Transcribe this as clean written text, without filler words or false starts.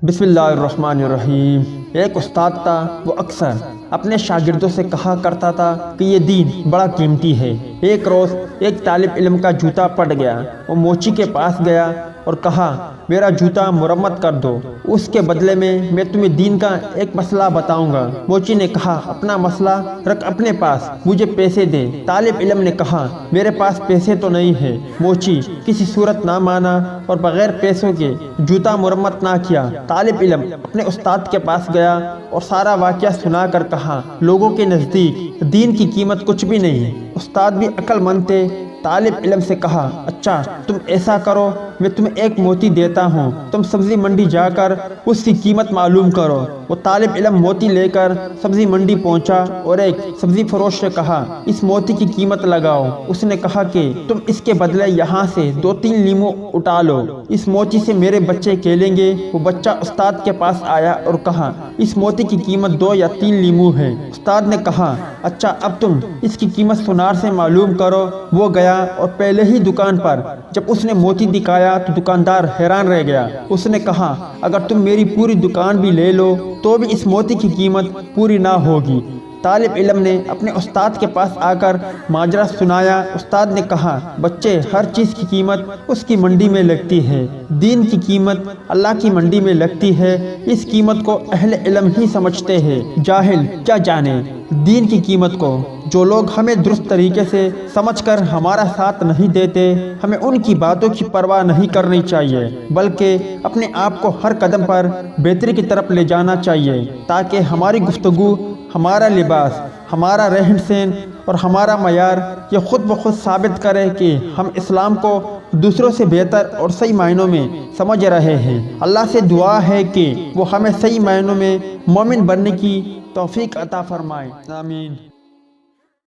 بسم اللہ الرحمن الرحیم۔ ایک استاد تھا، وہ اکثر اپنے شاگردوں سے کہا کرتا تھا کہ یہ دین بڑا قیمتی ہے۔ ایک روز ایک طالب علم کا جوتا پھٹ گیا۔ وہ موچی کے پاس گیا اور کہا میرا جوتا مرمت کر دو، اس کے بدلے میں تمہیں دین کا ایک مسئلہ بتاؤں گا۔ موچی نے کہا اپنا مسئلہ رکھ اپنے پاس، مجھے پیسے دے۔ طالب علم نے کہا میرے پاس پیسے تو نہیں ہے۔ موچی کسی صورت نہ مانا اور بغیر پیسوں کے جوتا مرمت نہ کیا۔ طالب علم اپنے استاد کے پاس گیا اور سارا واقعہ سنا کر کہا لوگوں کے نزدیک دین کی قیمت کچھ بھی نہیں۔ استاد بھی عقل مند تھے۔ طالب علم سے کہا اچھا تم ایسا کرو، میں تمہیں ایک موتی دیتا ہوں، تم سبزی منڈی جا کر اس کی قیمت معلوم کرو۔ وہ طالب علم موتی لے کر سبزی منڈی پہنچا اور ایک سبزی فروش سے کہا اس موتی کی قیمت لگاؤ۔ اس نے کہا کہ تم اس کے بدلے یہاں سے 2-3 لیمو اٹھا لو، اس موتی سے میرے بچے کھیلیں گے۔ وہ بچہ استاد کے پاس آیا اور کہا اس موتی کی قیمت 2 یا 3 لیمو ہے۔ استاد نے کہا اچھا اب تم اس کی قیمت سونار سے معلوم کرو۔ وہ گیا اور پہلے ہی دکان پر جب اس نے موتی دکھایا تو دکاندار حیران رہ گیا۔ اس نے کہا اگر تم میری پوری دکان بھی لے لو تو بھی اس موتی کی قیمت پوری نہ ہوگی۔ طالب علم نے اپنے استاد کے پاس آ کر ماجرا سنایا۔ استاد نے کہا بچے ہر چیز کی قیمت اس کی منڈی میں لگتی ہے، دین کی قیمت اللہ کی منڈی میں لگتی ہے۔ اس قیمت کو اہل علم ہی سمجھتے ہیں، جاہل کیا جانے دین کی قیمت کو۔ جو لوگ ہمیں درست طریقے سے سمجھ کر ہمارا ساتھ نہیں دیتے، ہمیں ان کی باتوں کی پرواہ نہیں کرنی چاہیے، بلکہ اپنے آپ کو ہر قدم پر بہتری کی طرف لے جانا چاہیے تاکہ ہماری گفتگو، ہمارا لباس، ہمارا رہن سہن اور ہمارا معیار یہ خود بخود ثابت کرے کہ ہم اسلام کو دوسروں سے بہتر اور صحیح معنوں میں سمجھ رہے ہیں۔ اللہ سے دعا ہے کہ وہ ہمیں صحیح معنوں میں مومن بننے کی توفیق عطا فرمائے، آمین۔